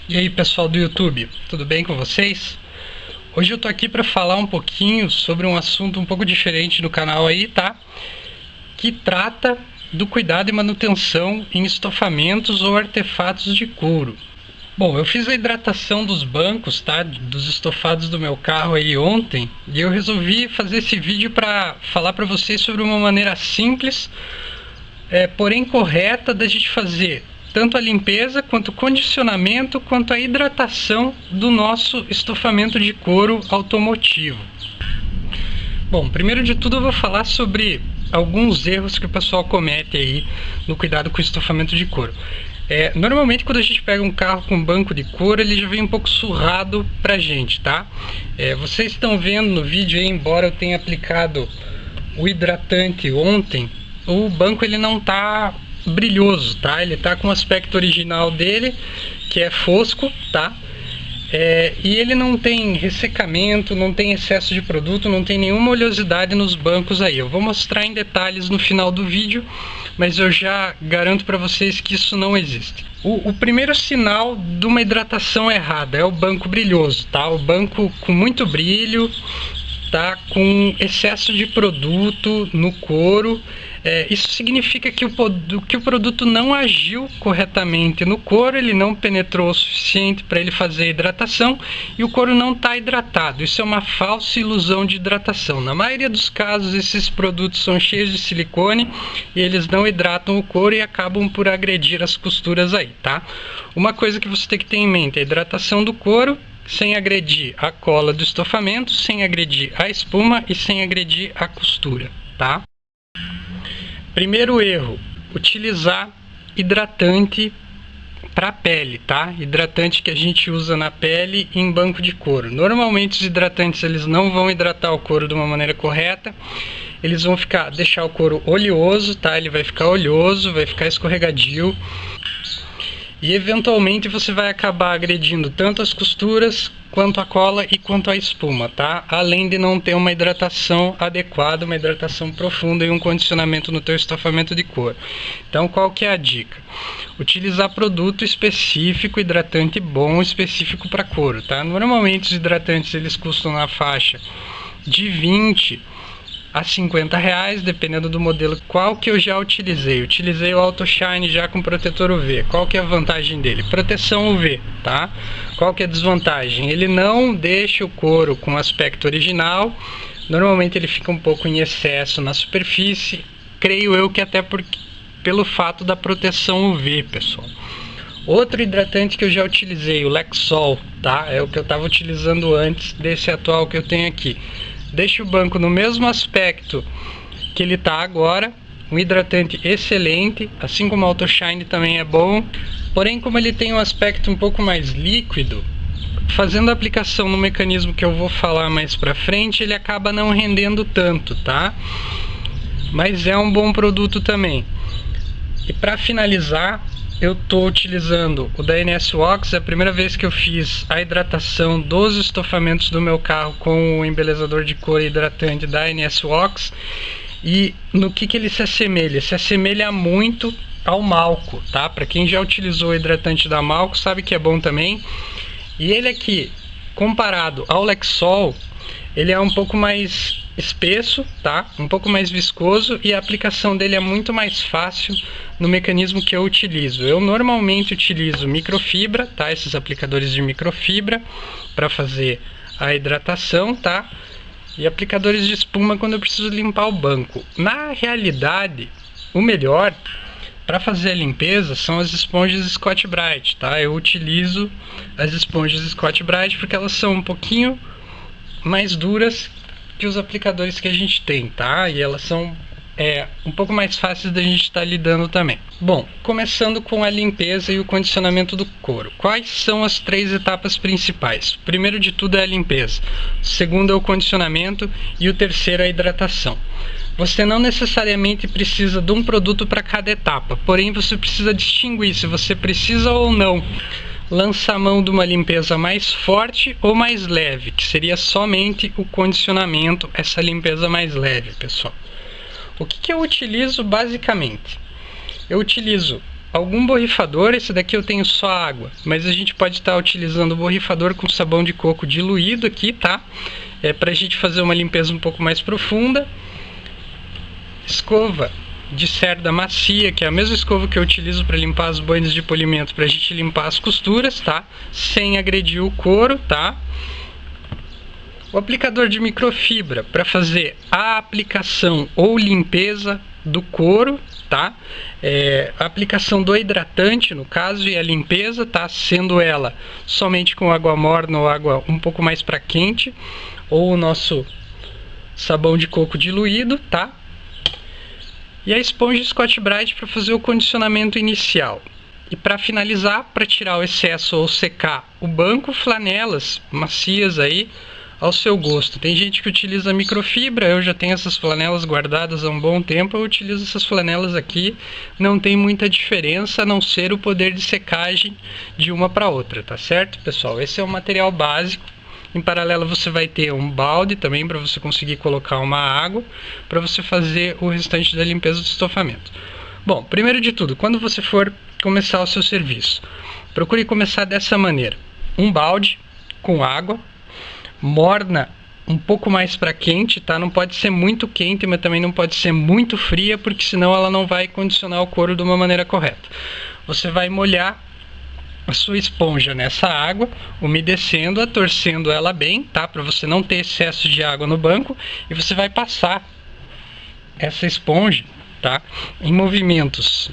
E aí, pessoal do YouTube, tudo bem com vocês? Hoje eu tô aqui para falar um pouquinho sobre um assunto um pouco diferente no canal aí, tá? Que trata do cuidado e manutenção em estofamentos ou artefatos de couro. Bom, eu fiz a hidratação dos bancos, tá? Dos estofados do meu carro aí ontem, e eu resolvi fazer esse vídeo para falar para vocês sobre uma maneira simples, porém correta da gente fazer tanto a limpeza, quanto o condicionamento, quanto a hidratação do nosso estofamento de couro automotivo. Bom, primeiro de tudo eu vou falar sobre alguns erros que o pessoal comete aí no cuidado com o estofamento de couro. Normalmente quando a gente pega um carro com banco de couro, ele já vem um pouco surrado pra gente, tá? Vocês estão vendo no vídeo aí, embora eu tenha aplicado o hidratante ontem, o banco ele não tá brilhoso, tá? Ele tá com o aspecto original dele, que é fosco, tá? E ele não tem ressecamento, não tem excesso de produto, não tem nenhuma oleosidade nos bancos aí. Eu vou mostrar em detalhes no final do vídeo, mas eu já garanto para vocês que isso não existe. O primeiro sinal de uma hidratação errada é o banco brilhoso, tá? O banco com muito brilho, tá com excesso de produto no couro. Isso significa que o produto não agiu corretamente no couro, ele não penetrou o suficiente para ele fazer a hidratação e o couro não está hidratado. Isso é uma falsa ilusão de hidratação. Na maioria dos casos, esses produtos são cheios de silicone e eles não hidratam o couro e acabam por agredir as costuras aí, tá? Uma coisa que você tem que ter em mente é a hidratação do couro, sem agredir a cola do estofamento, sem agredir a espuma e sem agredir a costura, tá? Primeiro erro, utilizar hidratante para pele, tá? Hidratante que a gente usa na pele em banco de couro. Normalmente os hidratantes eles não vão hidratar o couro de uma maneira correta. Eles vão deixar o couro oleoso, tá? Ele vai ficar oleoso, vai ficar escorregadio. E eventualmente você vai acabar agredindo tanto as costuras, quanto a cola e quanto a espuma, tá? Além de não ter uma hidratação adequada, uma hidratação profunda e um condicionamento no teu estofamento de couro. Então qual que é a dica? Utilizar produto específico, hidratante bom, específico para couro, tá? Normalmente os hidratantes eles custam na faixa de 20 a 50 reais, dependendo do modelo. Qual que eu já utilizei? Utilizei o Auto Shine já com protetor UV. Qual que é a vantagem dele? Proteção UV, tá? Qual que é a desvantagem? Ele não deixa o couro com aspecto original. Normalmente ele fica um pouco em excesso na superfície. Creio eu que até pelo fato da proteção UV, pessoal. Outro hidratante que eu já utilizei, o Lexol, tá? É o que eu estava utilizando antes desse atual que eu tenho aqui. Deixa o banco no mesmo aspecto que ele está agora, um hidratante excelente, assim como o Auto Shine também é bom, porém como ele tem um aspecto um pouco mais líquido, fazendo a aplicação no mecanismo que eu vou falar mais pra frente, ele acaba não rendendo tanto, tá? Mas é um bom produto também. E para finalizar, eu estou utilizando o da NS Wax. É a primeira vez que eu fiz a hidratação dos estofamentos do meu carro com o embelezador de couro hidratante da NS Wax. E no que ele se assemelha? Se assemelha muito ao Malco, tá? Para quem já utilizou o hidratante da Malco sabe que é bom também. E ele aqui, comparado ao Lexol, ele é um pouco mais espesso, tá? Um pouco mais viscoso e a aplicação dele é muito mais fácil no mecanismo que eu utilizo. Eu normalmente utilizo microfibra, tá? Esses aplicadores de microfibra para fazer a hidratação, tá? E aplicadores de espuma quando eu preciso limpar o banco. Na realidade, o melhor para fazer a limpeza são as esponjas Scotch-Brite, tá? Eu utilizo as esponjas Scotch-Brite porque elas são um pouquinho mais duras que os aplicadores que a gente tem, tá? E elas são um pouco mais fáceis da gente estar lidando também. Bom, começando com a limpeza e o condicionamento do couro. Quais são as 3 etapas principais? O primeiro de tudo é a limpeza, o segundo é o condicionamento e o terceiro é a hidratação. Você não necessariamente precisa de um produto para cada etapa, porém você precisa distinguir se você precisa ou não lançar a mão de uma limpeza mais forte ou mais leve, que seria somente o condicionamento, essa limpeza mais leve, pessoal. O que eu utilizo basicamente? Eu utilizo algum borrifador. Esse daqui eu tenho só água, mas a gente pode estar utilizando o borrifador com sabão de coco diluído aqui, tá? Para a gente fazer uma limpeza um pouco mais profunda. Escova de cerda macia, que é a mesma escova que eu utilizo para limpar as boinas de polimento, para a gente limpar as costuras, tá? Sem agredir o couro, tá? O aplicador de microfibra para fazer a aplicação ou limpeza do couro, tá? A aplicação do hidratante, no caso, e a limpeza, tá? Sendo ela somente com água morna ou água um pouco mais para quente, ou o nosso sabão de coco diluído, tá? E a esponja Scotch-Brite para fazer o condicionamento inicial. E para finalizar, para tirar o excesso ou secar o banco, flanelas macias aí ao seu gosto. Tem gente que utiliza microfibra, eu já tenho essas flanelas guardadas há um bom tempo, eu utilizo essas flanelas aqui, não tem muita diferença a não ser o poder de secagem de uma para outra, tá certo, pessoal? Esse é o material básico. Em paralelo você vai ter um balde também para você conseguir colocar uma água para você fazer o restante da limpeza do estofamento. Bom, primeiro de tudo, quando você for começar o seu serviço, procure começar dessa maneira: um balde com água morna, um pouco mais para quente, tá? Não pode ser muito quente, mas também não pode ser muito fria, porque senão ela não vai condicionar o couro de uma maneira correta. Você vai molhar a sua esponja nessa água, umedecendo-a, torcendo ela bem, tá? Para você não ter excesso de água no banco, e você vai passar essa esponja, tá? Em movimentos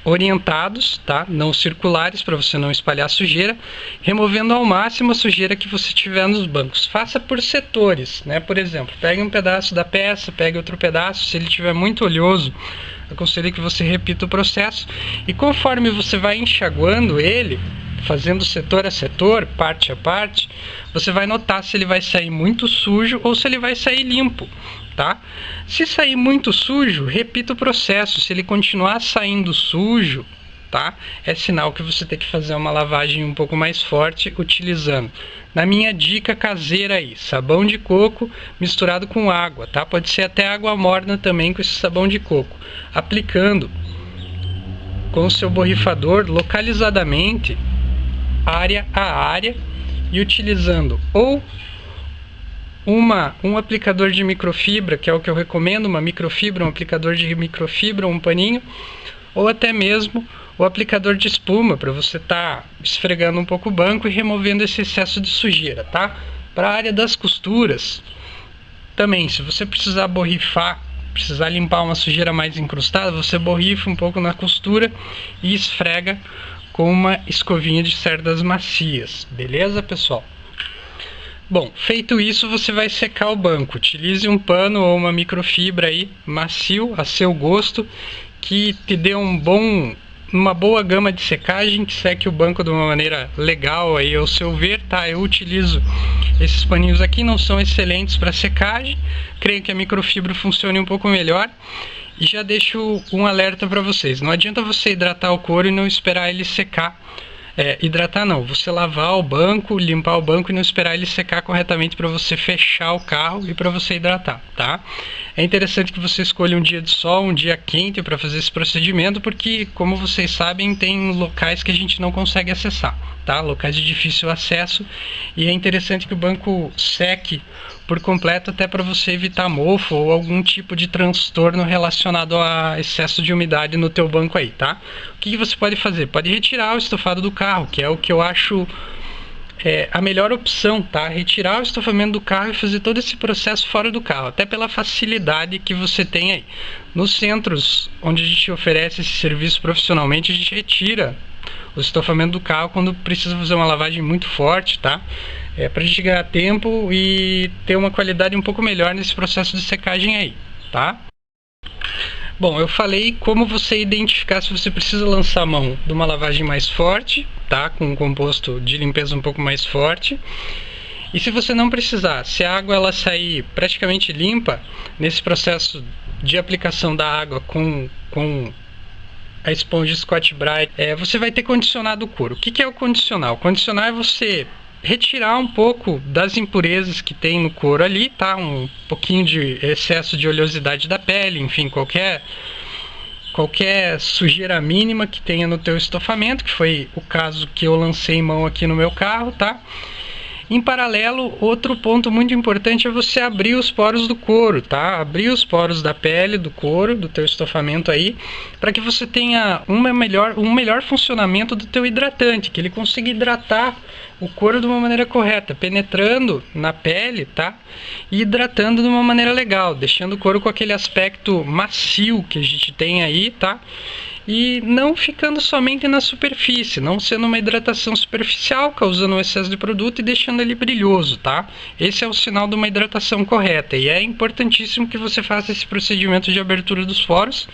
orientados, tá? Não circulares, para você não espalhar sujeira, removendo ao máximo a sujeira que você tiver nos bancos. Faça por setores, né? Por exemplo, pegue um pedaço da peça, pegue outro pedaço. Se ele estiver muito oleoso, aconselho que você repita o processo, e conforme você vai enxaguando ele, fazendo setor a setor, parte a parte, você vai notar se ele vai sair muito sujo ou se ele vai sair limpo, tá? Se sair muito sujo, repita o processo. Se ele continuar saindo sujo, tá? É sinal que você tem que fazer uma lavagem um pouco mais forte, utilizando, na minha dica caseira aí, sabão de coco misturado com água, tá? Pode ser até água morna também com esse sabão de coco. Aplicando com o seu borrifador localizadamente, área a área, e utilizando ou um aplicador de microfibra, que é o que eu recomendo, uma microfibra, um aplicador de microfibra, um paninho, ou até mesmo o aplicador de espuma, para você estar esfregando um pouco o banco e removendo esse excesso de sujeira, tá? Para a área das costuras, também, se você precisar borrifar, precisar limpar uma sujeira mais incrustada, você borrifa um pouco na costura e esfrega com uma escovinha de cerdas macias, beleza, pessoal? Bom, feito isso, você vai secar o banco. Utilize um pano ou uma microfibra aí, macio, a seu gosto, que te dê uma boa gama de secagem, que seque o banco de uma maneira legal aí ao seu ver, tá? Eu utilizo esses paninhos aqui, não são excelentes para secagem, creio que a microfibra funcione um pouco melhor. E já deixo um alerta para vocês: não adianta você hidratar o couro e não esperar ele secar. Hidratar não, você lavar o banco, limpar o banco e não esperar ele secar corretamente para você fechar o carro e para você hidratar, tá? É interessante que você escolha um dia de sol, um dia quente para fazer esse procedimento, porque, como vocês sabem, tem locais que a gente não consegue acessar, tá? Locais de difícil acesso, e é interessante que o banco seque por completo, até para você evitar mofo ou algum tipo de transtorno relacionado a excesso de umidade no teu banco aí, tá? O que você pode fazer? Pode retirar o estofado do carro, que é o que eu acho a melhor opção, tá? Retirar o estofamento do carro e fazer todo esse processo fora do carro, até pela facilidade que você tem aí. Nos centros onde a gente oferece esse serviço profissionalmente, a gente retira o estofamento do carro quando precisa fazer uma lavagem muito forte, tá? Pra gente ganhar tempo e ter uma qualidade um pouco melhor nesse processo de secagem aí, tá? Bom, eu falei como você identificar se você precisa lançar a mão de uma lavagem mais forte, tá? Com um composto de limpeza um pouco mais forte. E se você não precisar, se a água ela sair praticamente limpa, nesse processo de aplicação da água com a esponja Scotch-Brite, você vai ter condicionado o couro. O que é o condicionar? O condicionar é você retirar um pouco das impurezas que tem no couro ali, tá? Um pouquinho de excesso de oleosidade da pele, enfim, qualquer qualquer sujeira mínima que tenha no teu estofamento, que foi o caso que eu lancei em mão aqui no meu carro, tá? Em paralelo, outro ponto muito importante é você abrir os poros do couro, tá? Abrir os poros da pele, do couro, do teu estofamento aí, para que você tenha um melhor funcionamento do teu hidratante, que ele consiga hidratar o couro de uma maneira correta, penetrando na pele, tá? E hidratando de uma maneira legal, deixando o couro com aquele aspecto macio que a gente tem aí, tá? E não ficando somente na superfície, não sendo uma hidratação superficial, causando um excesso de produto e deixando ele brilhoso, tá? Esse é o sinal de uma hidratação correta e é importantíssimo que você faça esse procedimento de abertura dos poros,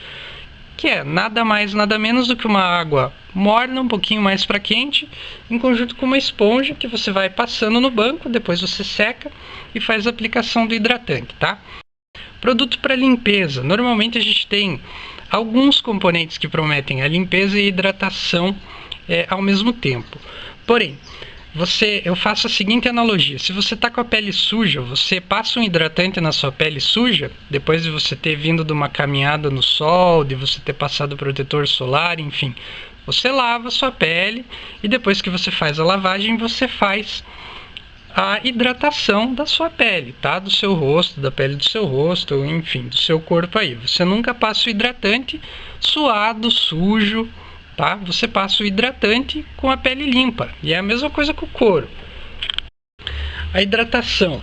que é nada mais, nada menos do que uma água morna, um pouquinho mais para quente, em conjunto com uma esponja que você vai passando no banco, depois você seca e faz a aplicação do hidratante, tá? Produto para limpeza. Normalmente a gente tem alguns componentes que prometem a limpeza e hidratação ao mesmo tempo. Porém, eu faço a seguinte analogia: se você está com a pele suja, você passa um hidratante na sua pele suja, depois de você ter vindo de uma caminhada no sol, de você ter passado protetor solar, enfim, você lava a sua pele e depois que você faz a lavagem, você faz a hidratação da sua pele, tá? Do seu rosto, da pele do seu rosto, enfim, do seu corpo aí. Você nunca passa o hidratante suado, sujo, tá? Você passa o hidratante com a pele limpa. E é a mesma coisa com o couro. A hidratação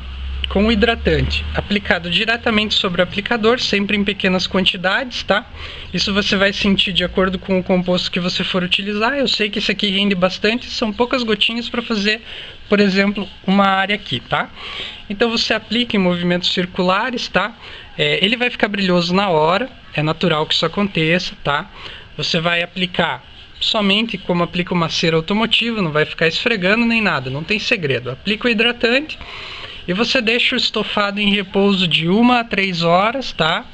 com o hidratante aplicado diretamente sobre o aplicador, sempre em pequenas quantidades, tá? Isso você vai sentir de acordo com o composto que você for utilizar. Eu sei que esse aqui rende bastante, são poucas gotinhas para fazer, por exemplo, uma área aqui, tá? Então você aplica em movimentos circulares, tá? Ele vai ficar brilhoso na hora, é natural que isso aconteça, tá? Você vai aplicar somente como aplica uma cera automotiva, não vai ficar esfregando nem nada, não tem segredo. Aplica o hidratante e você deixa o estofado em repouso de 1 a 3 horas, tá?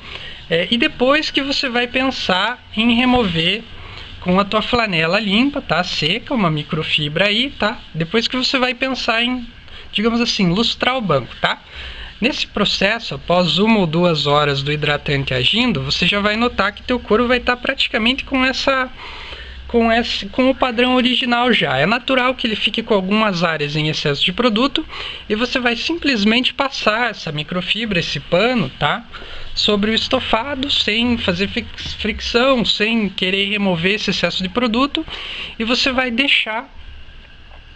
E depois que você vai pensar em remover com a tua flanela limpa, tá? Seca, uma microfibra aí, tá? Depois que você vai pensar em, digamos assim, lustrar o banco, tá? Nesse processo, após 1 ou 2 horas do hidratante agindo, você já vai notar que teu couro vai estar praticamente com o padrão original já. É natural que ele fique com algumas áreas em excesso de produto e você vai simplesmente passar essa microfibra, esse pano, tá? Sobre o estofado, sem fazer fricção, sem querer remover esse excesso de produto, e você vai deixar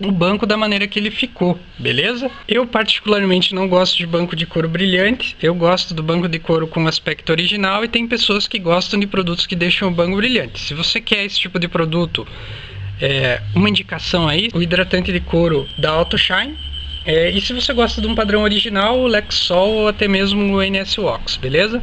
o banco da maneira que ele ficou, beleza? Eu particularmente não gosto de banco de couro brilhante, eu gosto do banco de couro com aspecto original, e tem pessoas que gostam de produtos que deixam o banco brilhante. Se você quer esse tipo de produto, uma indicação aí, o hidratante de couro da Autoshine, e se você gosta de um padrão original, o Lexol ou até mesmo o NS Wax, beleza?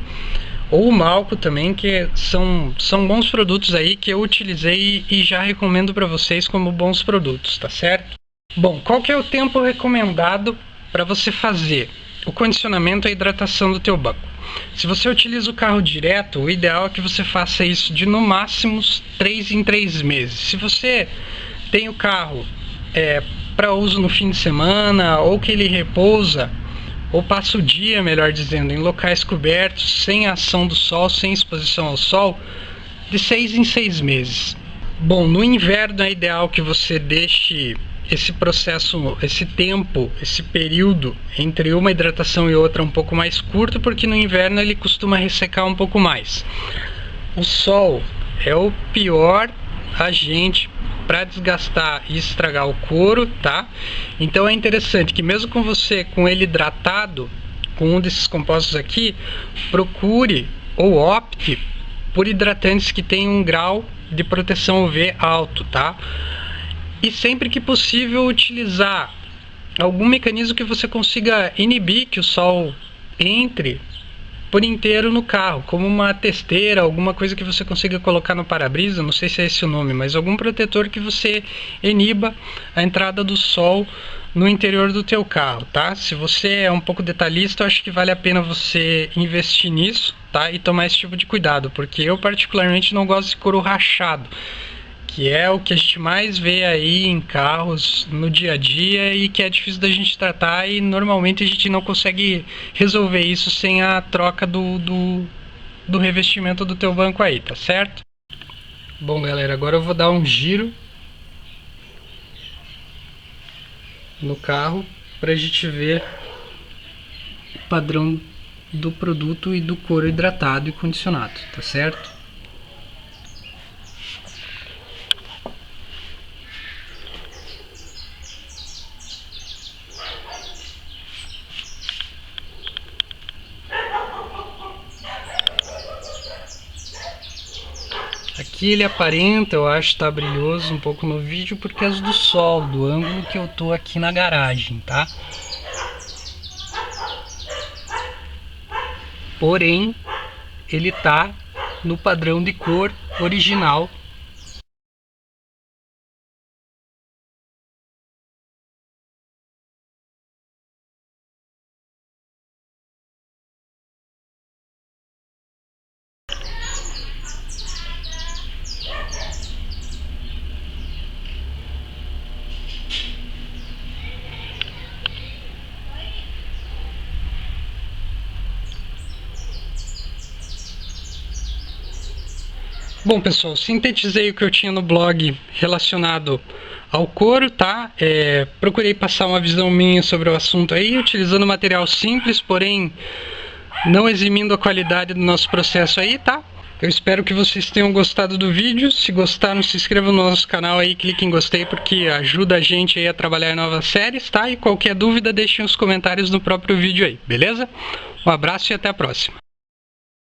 Ou o Malco também, que são bons produtos aí que eu utilizei e já recomendo para vocês como bons produtos, tá certo? Bom, qual que é o tempo recomendado para você fazer o condicionamento e a hidratação do teu banco? Se você utiliza o carro direto, o ideal é que você faça isso de no máximo 3 em 3 meses. Se você tem o carro para uso no fim de semana, ou que ele repousa, ou passa o dia, melhor dizendo, em locais cobertos, sem ação do sol, sem exposição ao sol, de 6 em 6 meses. Bom, no inverno é ideal que você deixe esse processo, esse tempo, esse período entre uma hidratação e outra um pouco mais curto, porque no inverno ele costuma ressecar um pouco mais. O sol é o pior agente para desgastar e estragar o couro, tá? Então é interessante que mesmo com ele hidratado, com um desses compostos aqui, procure ou opte por hidratantes que tenham um grau de proteção UV alto, tá? E sempre que possível utilizar algum mecanismo que você consiga inibir que o sol entre por inteiro no carro, como uma testeira, alguma coisa que você consiga colocar no para-brisa, não sei se é esse o nome, mas algum protetor que você iniba a entrada do sol no interior do teu carro, tá? Se você é um pouco detalhista, eu acho que vale a pena você investir nisso, tá? E tomar esse tipo de cuidado, porque eu particularmente não gosto de couro rachado, que é o que a gente mais vê aí em carros no dia a dia e que é difícil da gente tratar, e normalmente a gente não consegue resolver isso sem a troca do do revestimento do teu banco aí, tá certo? Bom, galera, agora eu vou dar um giro no carro para a gente ver o padrão do produto e do couro hidratado e condicionado, tá certo? Aqui ele aparenta, eu acho, tá brilhoso um pouco no vídeo por causa do sol, do ângulo que eu tô aqui na garagem, tá? Porém, ele tá no padrão de cor original. Bom, pessoal, sintetizei o que eu tinha no blog relacionado ao couro, tá? Procurei passar uma visão minha sobre o assunto aí, utilizando material simples, porém não eximindo a qualidade do nosso processo aí, tá? Eu espero que vocês tenham gostado do vídeo. Se gostaram, se inscrevam no nosso canal aí, clique em gostei, porque ajuda a gente aí a trabalhar em novas séries, tá? E qualquer dúvida, deixem os comentários no próprio vídeo aí, beleza? Um abraço e até a próxima.